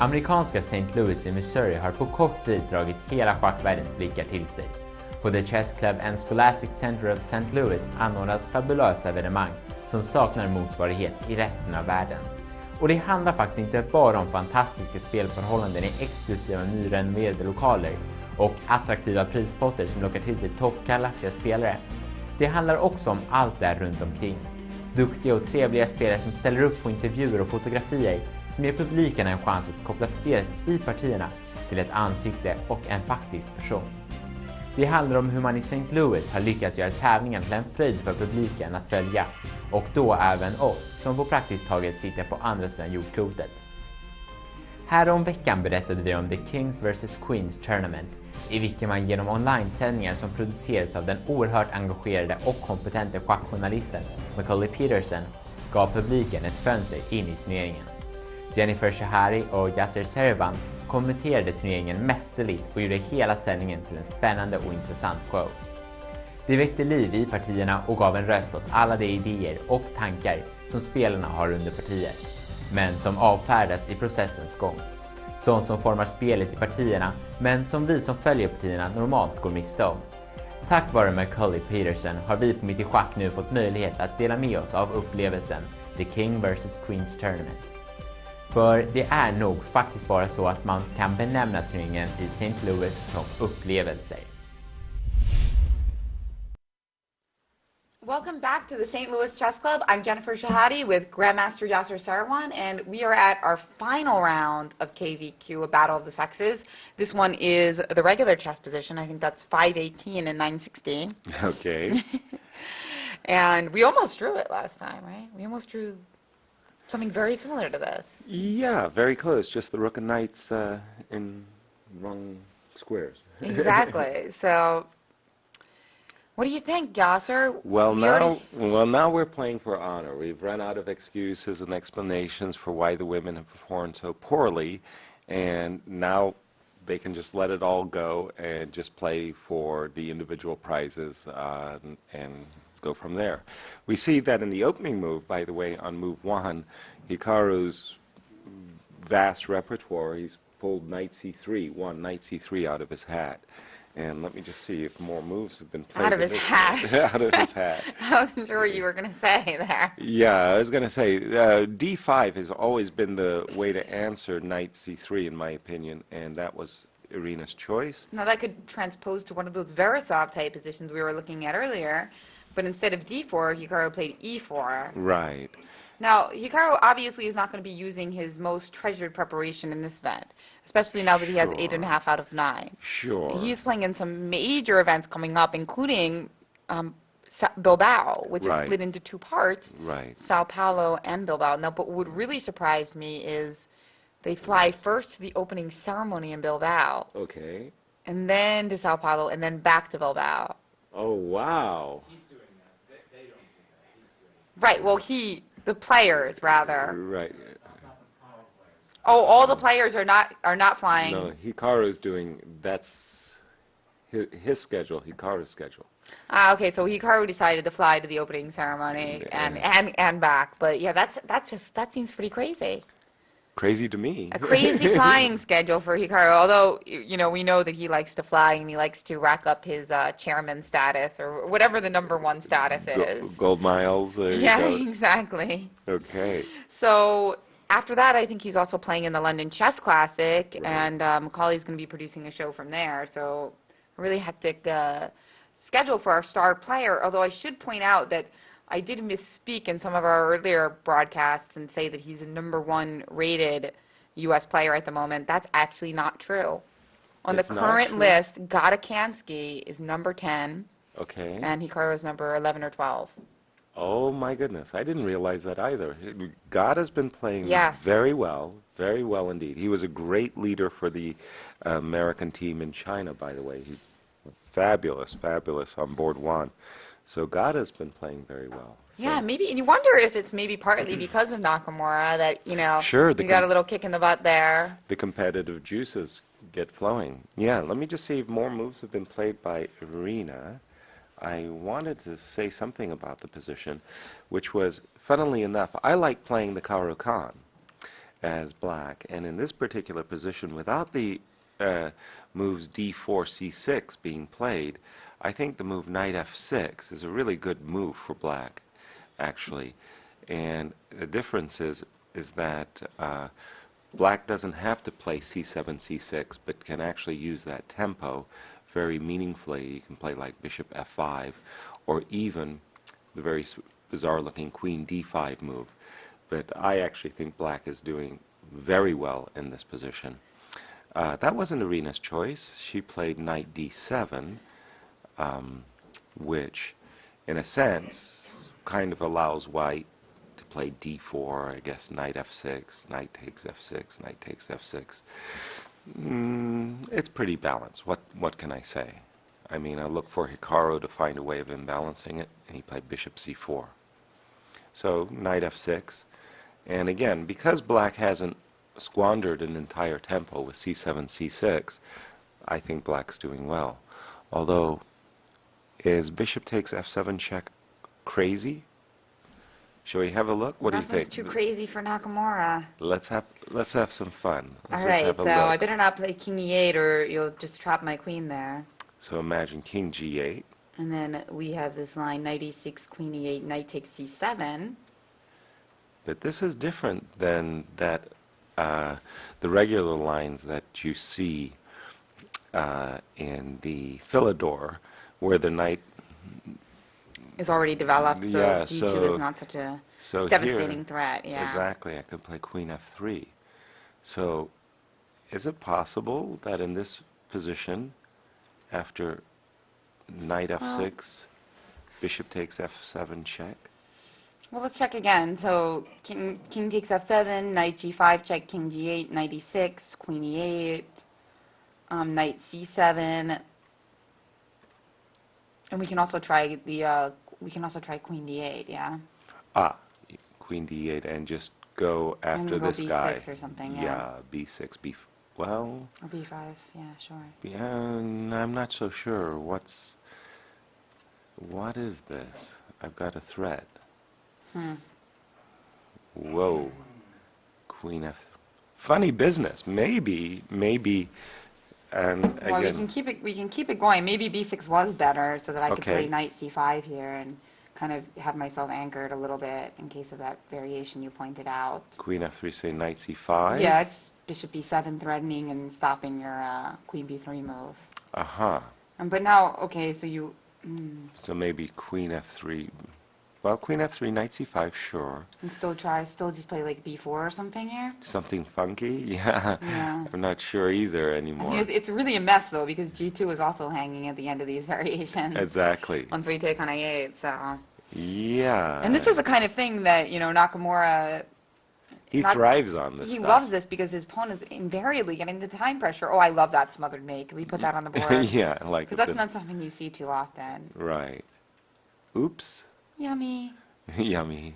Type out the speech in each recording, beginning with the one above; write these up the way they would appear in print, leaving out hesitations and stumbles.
Amerikanska St. Louis i Missouri har på kort tid dragit hela schackvärldens blickar till sig. På The Chess Club and Scholastic Center of St. Louis anordnas fabulösa evenemang som saknar motsvarighet i resten av världen. Och det handlar faktiskt inte bara om fantastiska spelförhållanden i exklusiva nyrenoverade lokaler och attraktiva prispotter som lockar till sig toppklassiga spelare. Det handlar också om allt där runt omkring. Duktiga och trevliga spelare som ställer upp på intervjuer och fotografier som ger publiken en chans att koppla spelet i partierna till ett ansikte och en faktisk person. Det handlar om hur man i St. Louis har lyckats göra tävlingen till en fröjd för publiken att följa, och då även oss som på praktiskt taget sitter på andra sidan jordklotet. Här om veckan berättade vi om The Kings vs Queens Tournament, i vilken man genom online-sändningar som producerats av den oerhört engagerade och kompetente schackjournalisten Macaulay Peterson gav publiken ett fönster in i turneringen. Jennifer Shahari och Yasser Servan kommenterade turneringen mästerligt och gjorde hela sändningen till en spännande och intressant show. Det väckte liv i partierna och gav en röst åt alla de idéer och tankar som spelarna har under partiet, men som avfärdas i processens gång. Sånt som formar spelet i partierna, men som vi som följer partierna normalt går miste om. Tack vare Macaulay Peterson har vi på Mitt i Schack nu fått möjlighet att dela med oss av upplevelsen The King vs Queens Tournament. För det är nog faktiskt bara så att man kan benämna turneringen i St. Louis som upplevelser. Welcome back to the St. Louis Chess Club. I'm Jennifer Shahadi with Grandmaster Yasser Sarwan, and we are at our final round of KVQ, a battle of the sexes. This one is the regular chess position. I think that's 518 and 916. Okay. And we almost drew it last time, right? We almost drew something very similar to this. Yeah, very close. Just the rook and knights in wrong squares. Exactly. So, what do you think, Yasser? Well, now we're playing for honor. We've run out of excuses and explanations for why the women have performed so poorly, and now they can just let it all go and just play for the individual prizes and go from there. We see that in the opening move, by the way, on move 1, Hikaru's vast repertoire, he's pulled knight c3, knight c3 out of his hat. And let me just see if more moves have been played. Out of his hat. Out of his hat. I wasn't sure what you were going to say there. Yeah, I was going to say, d5 has always been the way to answer knight c3, in my opinion, and that was Irina's choice. Now that could transpose to one of those Veresov type positions we were looking at earlier, but instead of d4, Hikaru played e4. Right. Now, Hikaru obviously is not going to be using his most treasured preparation in this event, especially now that he has 8.5 out of 9. Sure. He's playing in some major events coming up, including Bilbao, which is split into 2 parts, Sao Paulo and Bilbao. Now, but what would really surprise me is they fly first to the opening ceremony in Bilbao. Okay. And then to Sao Paulo, and then back to Bilbao. Oh, wow. He's doing that. They don't do that. He's doing that. Right, well, the players, rather. Right. Oh, all the players are not flying. No, Hikaru's doing, that's his schedule, Hikaru's schedule. Okay, so Hikaru decided to fly to the opening ceremony and back. But yeah, that seems pretty crazy. Crazy to me. A crazy flying schedule for Hikaru, although, we know that he likes to fly and he likes to rack up his chairman status or whatever the -- 1 status is. Gold miles. Yeah, exactly. Okay. So after that, I think he's also playing in the London Chess Classic, and Macaulay's going to be producing a show from there. So a really hectic schedule for our star player, although I should point out that I did misspeak in some of our earlier broadcasts and say that he's a #1 rated U.S. player at the moment. That's actually not true. On the current list, Gata Kamsky is number 10. Okay. And Hikaru is number 11 or 12. Oh my goodness, I didn't realize that either. Gata's been playing very well indeed. He was a great leader for the American team in China, by the way. He fabulous on board 1. So Gata's been playing very well. Yeah, maybe, and you wonder if it's maybe partly because of Nakamura that, he got a little kick in the butt there. The competitive juices get flowing. Yeah, let me just see if more moves have been played by Irina. I wanted to say something about the position, which was, funnily enough, I like playing the Caro-Kann. as black. And in this particular position, without the moves d4, c6 being played, I think the move knight f6 is a really good move for black, actually. And the difference is that black doesn't have to play c7, c6, but can actually use that tempo very meaningfully. You can play like bishop f5, or even the very bizarre-looking queen d5 move. But I actually think black is doing very well in this position. That wasn't Irina's choice. She played knight d7, which, in a sense, kind of allows white to play d4, I guess knight f6, knight takes f6, knight takes f6. It's pretty balanced. What can I say? I mean, I look for Hikaru to find a way of imbalancing it, and he played bishop c4. So knight f6. And again, because black hasn't squandered an entire tempo with c7, c6, I think black's doing well. Although, is bishop takes f7 check crazy? Shall we have a look? What do you think? Nothing's too crazy for Nakamura. Let's have some fun. Let's All just right, have a so look. I better not play king e8 or you'll just trap my queen there. So imagine king g8. And then we have this line, knight e6, queen e8, knight takes c7. But this is different than that the regular lines that you see in the Philidor, where the knight Is already developed, so Yeah, d2 so- is not such a so devastating here, threat. Yeah. exactly, I could play queen f3. So is it possible that in this position, after knight f6, bishop takes f7 check? Well, let's check again. So king takes f7, knight g5 check, king g8, knight e6, queen e8, knight c7, and we can also try the queen d8. Yeah. Ah, queen d8 and just go after go this b6 guy. or something, yeah. Yeah, b6, well, Or b5. Yeah, sure. yeah, I'm not so sure. What is this? I've got a threat. Whoa. Queen f. Funny business. Maybe, and Well, we again, can keep it going. Maybe b6 was better, so that I could Okay. play knight c5 here and kind of have myself anchored a little bit in case of that variation you pointed out. queen f3, say knight c5. Yeah, it's bishop b7 threatening and stopping your queen b3 move. Uh-huh. But now, okay, so you. So maybe queen f3. Well, queen f3, knight c5, sure. And still just play like b4 or something here? Something funky? Yeah. Yeah. I'm not sure either I anymore. mean, it's really a mess though, because g2 is also hanging at the end of these variations. Exactly. Once we take on a8, so. Yeah. And this is the kind of thing that, Nakamura, He thrives on this he stuff. loves this because his opponent's invariably getting the time pressure. Oh, I love that smothered mate. Can we put that on the board? Yeah, like Because that's not something you see too often. right. Oops. Yummy. Yummy.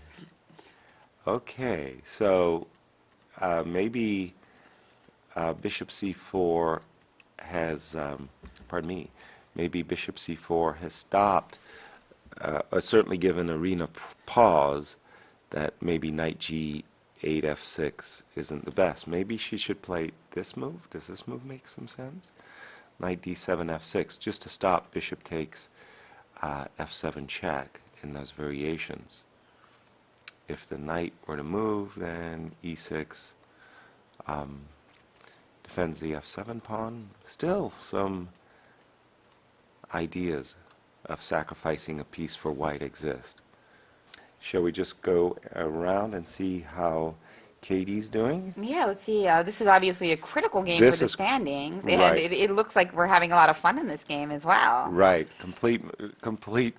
Okay, so maybe bishop c4 has, pardon me, maybe bishop c4 has stopped, or certainly given Irina pause that maybe knight g8 f6 isn't the best. Maybe she should play this move. Does this move make some sense? Knight d7 f6, just to stop bishop takes f7 check in those variations. If the knight were to move, then e6 defends the f7 pawn. Still some ideas of sacrificing a piece for white exist. Shall we just go around and see how Katie's doing? Yeah, let's see. This is obviously a critical game This for the is- standings, right. and it looks like we're having a lot of fun in this game as well. Right, complete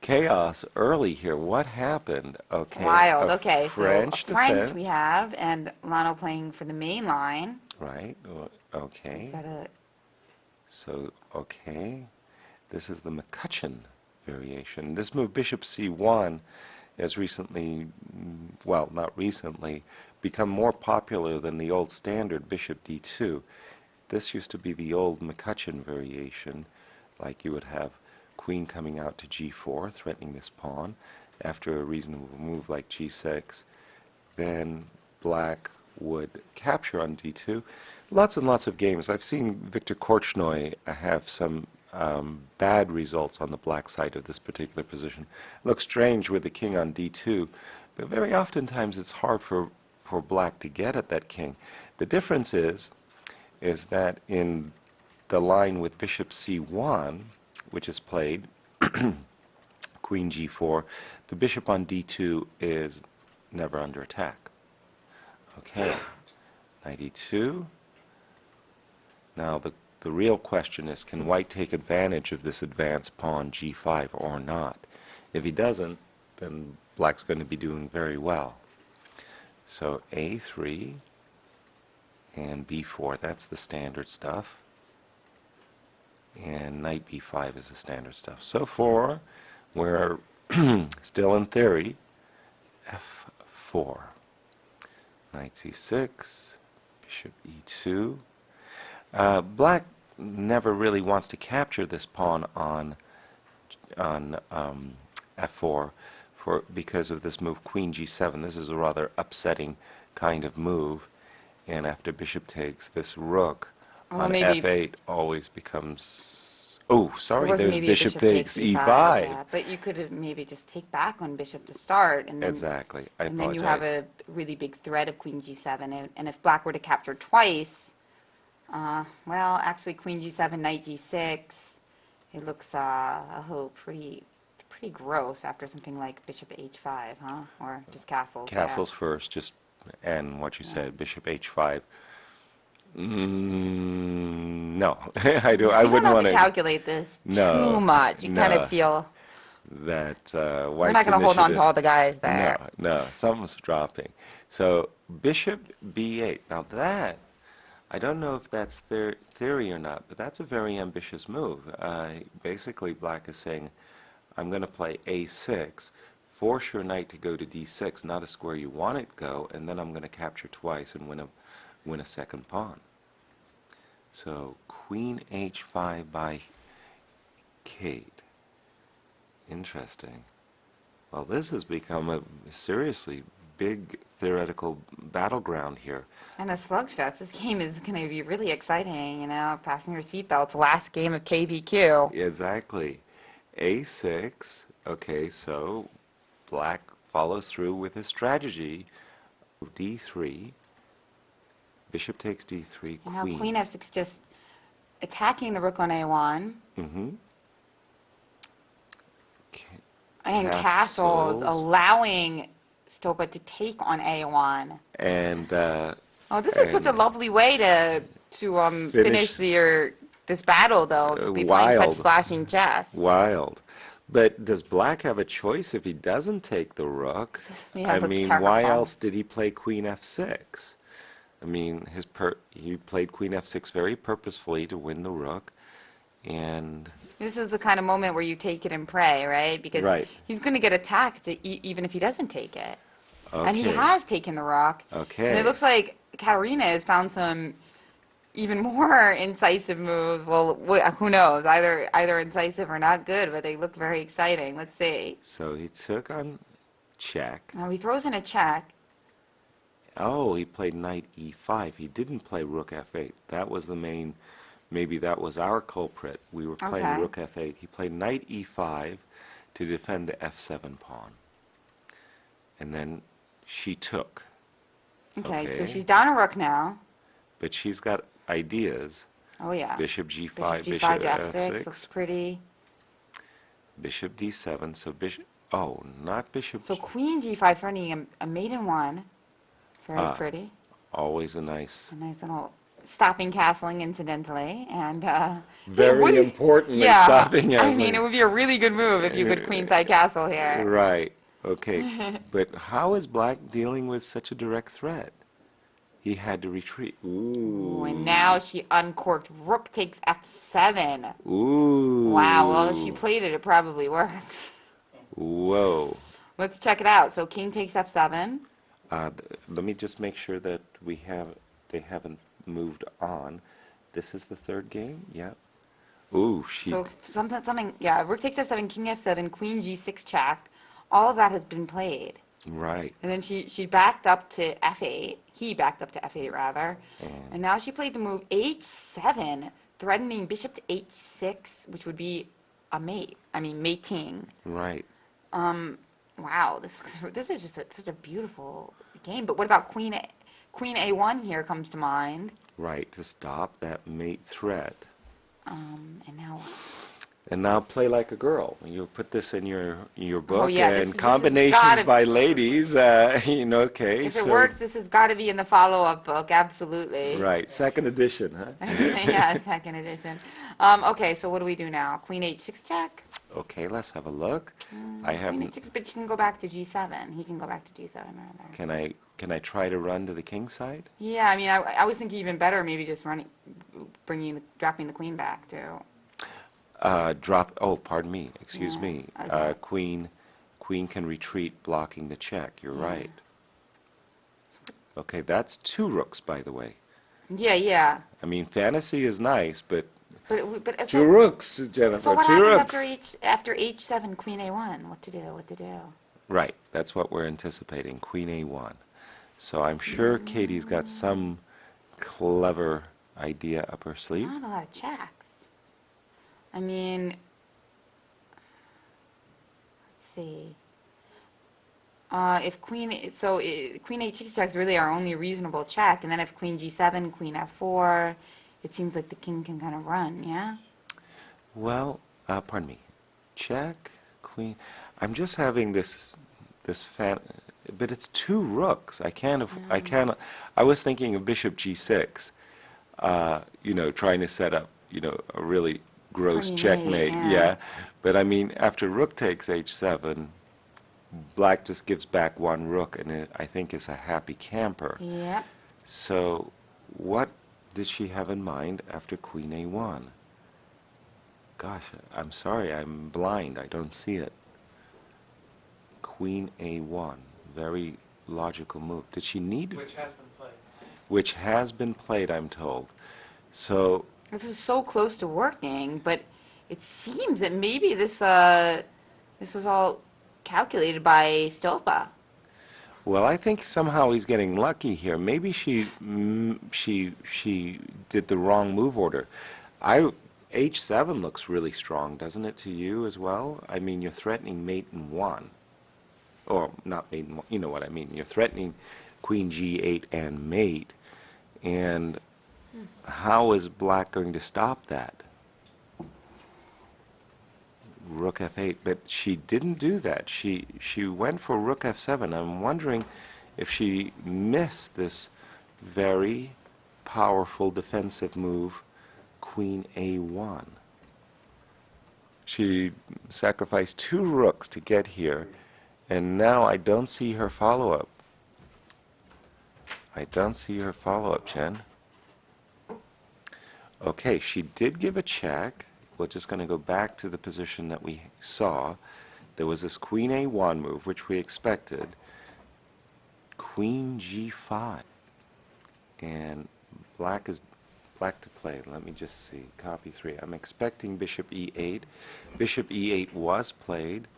chaos early here. What happened? Okay, Wild. a Okay, French so a French defense. we have, and Lano playing for the main line. Right. Okay. Gotta, So okay, this is the McCutcheon variation. This move, bishop c1, has recently, well, not recently, become more popular than the old standard bishop d2. This used to be the old McCutcheon variation, like you would have queen coming out to g4, threatening this pawn. After a reasonable move like g6, then black would capture on d2. Lots and lots of games. I've seen Viktor Korchnoi have some bad results on the black side of this particular position. It looks strange with the king on d2, but very oftentimes it's hard for black to get at that king. The difference is that in the line with bishop c1, which is played, queen g4, the bishop on d2 is never under attack. Okay, knight e2. Now the real question is, can white take advantage of this advanced pawn g5 or not? If he doesn't, then black's going to be doing very well. So a3 and b4, that's the standard stuff. And knight b5 is the standard stuff. So far, we're still in theory, f4. Knight c6, bishop e2. Black never really wants to capture this pawn on f4 because of this move queen g7. This is a rather upsetting kind of move, and after bishop takes, this rook on f8 always becomes... Oh, sorry, there's bishop takes e5. Yeah, but you could have maybe just take back on bishop to start, and then exactly. I and apologize. then you have a really big threat of queen g7, and if black were to capture twice, well, actually queen g7, knight g6, it looks pretty gross after something like bishop h5, huh? Or just castles. Castles first, just and what you said, bishop h5. No, I do. I wouldn't want to calculate this too much. You kind of feel that we're not going to hold on to all the guys there. No, something's dropping. So bishop b8. Now that, I don't know if that's their theory or not, but that's a very ambitious move. Basically, black is saying, I'm going to play a6, force your knight to go to d6, not a square you want it to go, and then I'm going to capture twice and win a second pawn. So queen h5 by Kate. Interesting. Well, this has become a seriously big theoretical battleground here. And a slugfest. This game is going to be really exciting, you know, fasten your seatbelts. Last game of KVQ. Exactly. a6. Okay, so black follows through with his strategy. d3. Bishop takes d3, Now queen. queen f6 just attacking the rook on a1. Mm-hmm. And castles allowing Stopa to take on a1. And oh, this is such a lovely way to finish this battle, though, to be playing such slashing chess. Wild. But does black have a choice if he doesn't take the rook? Yeah, I mean, why else did he play queen f6? I mean, he played queen f6 very purposefully to win the rook, and this is the kind of moment where you take it and pray, right? Because he's going to get attacked even if he doesn't take it. Okay. And he has taken the rook. Okay. And it looks like Katarina has found some even more incisive moves. Well, who knows? Either incisive or not good, but they look very exciting. Let's see. So he took on check. Now he throws in a check. Oh, he played knight e5. He didn't play rook f8. That was the main, maybe that was our culprit. We were playing rook f8. He played knight e5 to defend the f7 pawn. And then she took. Okay, so she's down a rook now. But she's got ideas. Oh, yeah. Bishop g5, bishop f6 looks pretty. Bishop d7, so bishop, oh, not bishop. So queen g5 threatening a maiden one. Very pretty. Always a nice little stopping castling, incidentally, and very importantly, stopping. I mean, it would be a really good move if you could queenside castle here. Right. Okay. But how is black dealing with such a direct threat? He had to retreat. Ooh. And now she uncorked. Rook takes f7. Ooh. Wow. Well, if she played it, it probably worked. Whoa. Let's check it out. So king takes f7. Let me just make sure that they haven't moved on. This is the third game? Yeah. Ooh, So something, yeah, rook takes f7, king f7, queen g6 check. All of that has been played. Right. And then she backed up to f8. He backed up to f8 rather. And now she played the move h7, threatening bishop to h6, which would be a mate. I mean, mating. Right. Wow, this is just such a beautiful game. But what about queen a1 here comes to mind. Right, to stop that mate threat. And now what? And now play like a girl. You put this in your book, yeah, and this has combinations gotta by ladies, okay. If it works, this has got to be in the follow-up book, absolutely. Right, second edition, huh? Yeah, second edition. Okay, so what do we do now? Queen h6 check? Okay, let's have a look. I Queen haven't. h6, but you can go back to g7. He can go back to g7 rather. Can I try to run to the king side? Yeah, I mean, I was thinking even better, maybe just dropping the queen back too. Drop. Oh, pardon me. Excuse Yeah, me. okay. Queen can retreat, blocking the check. You're Yeah. right. Okay, that's two rooks, by the way. Yeah. I mean, fantasy is nice, but But two rooks, Jennifer. So what two happens rooks. after h7, queen a1? What to do? Right. That's what we're anticipating. Queen a1. So I'm sure Katie's got some clever idea up her sleeve. Not a lot of checks. I mean, let's see. If queen h6 checks really are only reasonable check, and then if queen g7, queen f4, it seems like the king can kind of run, yeah? Well, pardon me. Check, queen. I'm just having this but it's two rooks. I was thinking of bishop g6, trying to set up, a really gross Pretty checkmate. neat, yeah. But I mean, after rook takes h7, black just gives back one rook, and it, I think, is a happy camper. Yeah. So what did she have in mind after queen a1? Gosh, I'm sorry, I'm blind. I don't see it. Queen a1, very logical move. Did she need Which has been played. Which has been played, I'm told. So This was so close to working, but it seems that maybe this was all calculated by Stopa. well, I think somehow he's getting lucky here. Maybe she did the wrong move order. H7 looks really strong, doesn't it, to you as well? I mean, you're threatening mate in 1. Or not mate in 1, you know what I mean. You're threatening queen g8 and mate. And how is black going to stop that? Rook f8, but she didn't do that. She went for rook f7. I'm wondering if she missed this very powerful defensive move, queen a1. She sacrificed two rooks to get here, and now I don't see her follow-up. I don't see her follow-up, Jen. Okay, she did give a check. We're just going to go back to the position that we saw. There was this queen a1 move, which we expected. Queen g5. And black to play. Let me just see. Copy 3. I'm expecting bishop e8. Bishop e8 was played.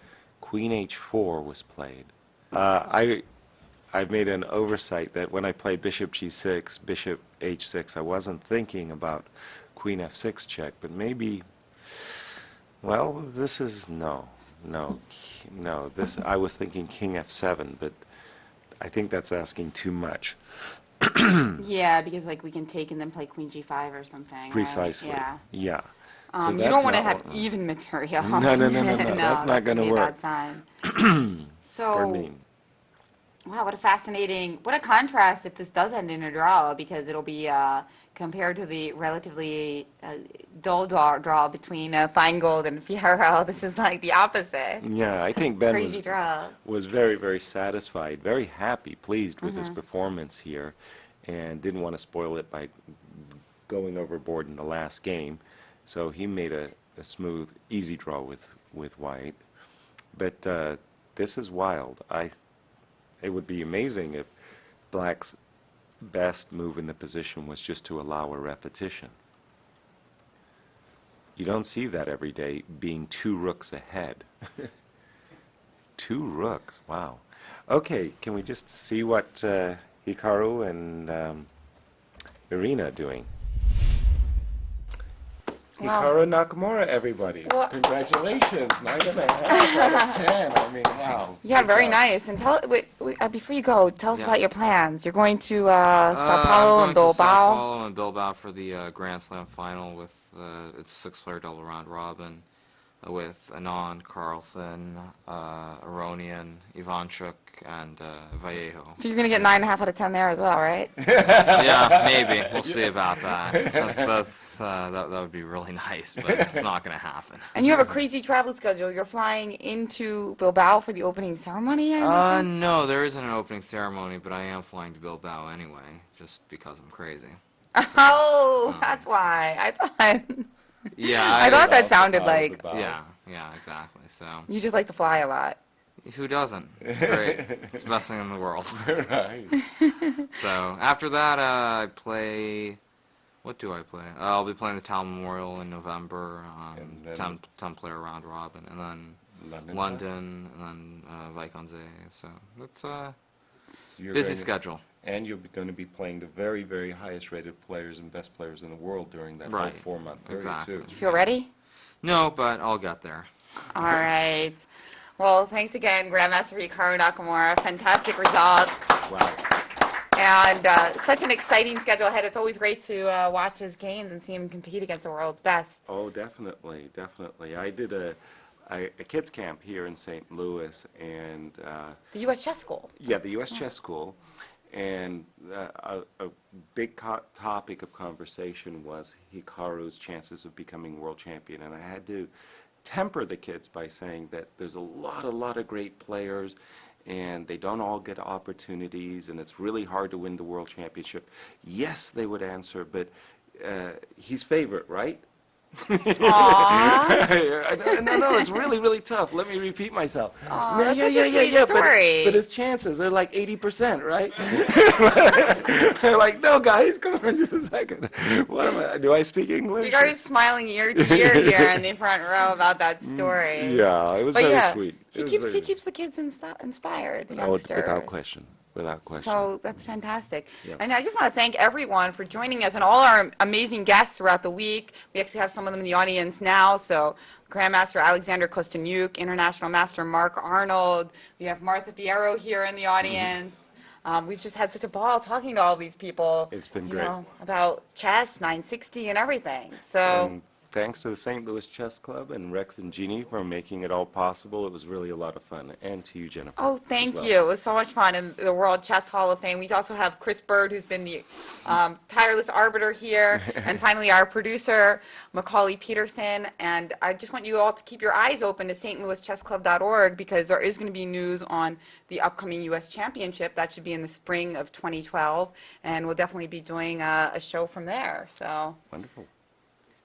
Queen h4 was played. I've made an oversight that when I played bishop g6, bishop h6, I wasn't thinking about queen f6 check, but maybe, well, this is, no, this, I was thinking king f7, but I think that's asking too much. Yeah, because like we can take and then play queen g5 or something. Right? Precisely. Yeah. So You that's don't want to not have what- even material. No, that's not going to be a work. bad sign. Pardon me. Wow, what a contrast if this does end in a draw, because it'll be compared to the relatively dull draw between Feingold and Fierro. This is like the opposite. Yeah, I think Ben Crazy draw. was very, very satisfied, very happy, pleased with his performance here, and didn't want to spoil it by going overboard in the last game. So he made a smooth, easy draw with white. But this is wild. It would be amazing if black's best move in the position was just to allow a repetition. You don't see that every day, being two rooks ahead. 2 rooks. Wow. Okay, can we just see what Hikaru and Irina are doing? Wow. Hikaru Nakamura, everybody. Well- Congratulations. 9.5 out of 10. I mean, wow. Yeah, Good very job. nice. And before you go, tell us Yeah. about your plans. You're going to Sao Paulo and I'm going to Sao Bilbao. Paulo and Bilbao for the Grand Slam final with it's a 6-player double round robin with Anand, Carlsen, Aronian, Ivanchuk, and Vallejo. So you're going to get 9.5 out of 10 there as well, right? Yeah, maybe. We'll see about that. That would be really nice, but it's not going to happen. And you have a crazy travel schedule. You're flying into Bilbao for the opening ceremony, I understand? No, there isn't an opening ceremony, but I am flying to Bilbao anyway, just because I'm crazy. Oh, that's why. I thought Yeah, I thought that Also sounded out of like the bow. Yeah, exactly. So, you just like to fly a lot. who doesn't? It's great. It's the best thing in the world. Right. So after that, I play. What do I play? I'll be playing the Town Memorial in November. And then- 10-player round robin, and then London. London, and then Vaikonze. So that's You're busy going to- schedule. And you're going to be playing the very, very highest rated players and best players in the world during that Right. whole 4-month period, Exactly. too. You feel ready? No, but I'll get there. All right. Well, thanks again, Grandmaster Hikaru Nakamura. Fantastic result. Wow. And such an exciting schedule ahead. It's always great to watch his games and see him compete against the world's best. Oh, definitely, definitely. I did a kids camp here in St. Louis, and The U.S. Chess School. yeah, the U.S. Chess School, and a big topic of conversation was Hikaru's chances of becoming world champion, and I had to temper the kids by saying that there's a lot of great players, and they don't all get opportunities, and it's really hard to win the world championship. Yes, they would answer, but he's favorite, right? Aww. No, it's really tough. Let me repeat myself. Aw, that's such a sweet story. But his chances are like 80%, right? They're like, no, guys, come on, just a second. What am I? Do I speak English? Hikaru's smiling ear to ear here in the front row about that story. Yeah, it was But very yeah, sweet. he keeps the kids inspired, the Oh, youngsters. without question. Without question. So that's fantastic. Yeah. And I just want to thank everyone for joining us and all our amazing guests throughout the week. We actually have some of them in the audience now. So Grandmaster Alexander Kosteniuk, International Master Mark Arnold. We have Martha Fierro here in the audience. We've just had such a ball talking to all these people. It's been you great. know, about chess, 960 and everything. So And thanks to the St. Louis Chess Club and Rex and Jeannie for making it all possible. It was really a lot of fun. And to you, Jennifer. oh, thank as well. you. It was so much fun in the World Chess Hall of Fame. We also have Chris Bird, who's been the tireless arbiter here, and finally our producer, Macaulay Peterson. And I just want you all to keep your eyes open to stlouischessclub.org because there is going to be news on the upcoming U.S. Championship. That should be in the spring of 2012, and we'll definitely be doing a show from there. So. Wonderful.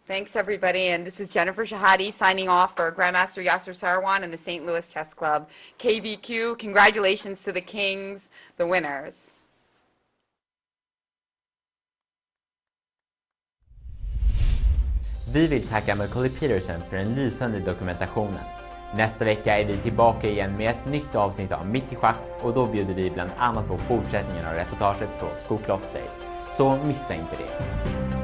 Thanks, everybody, and this is Jennifer Shahadi signing off for Grandmaster Yasser Sarwan and the St. Louis Chess Club. KVQ, congratulations to the Kings, the winners. Vi vill tacka Macaulay Peterson för den lysande dokumentationen. Nästa vecka är vi tillbaka igen med ett nytt avsnitt av Mitt i schack och då bjuder vi bland annat på fortsättningen av reportaget från Skokloster. Så missa inte det.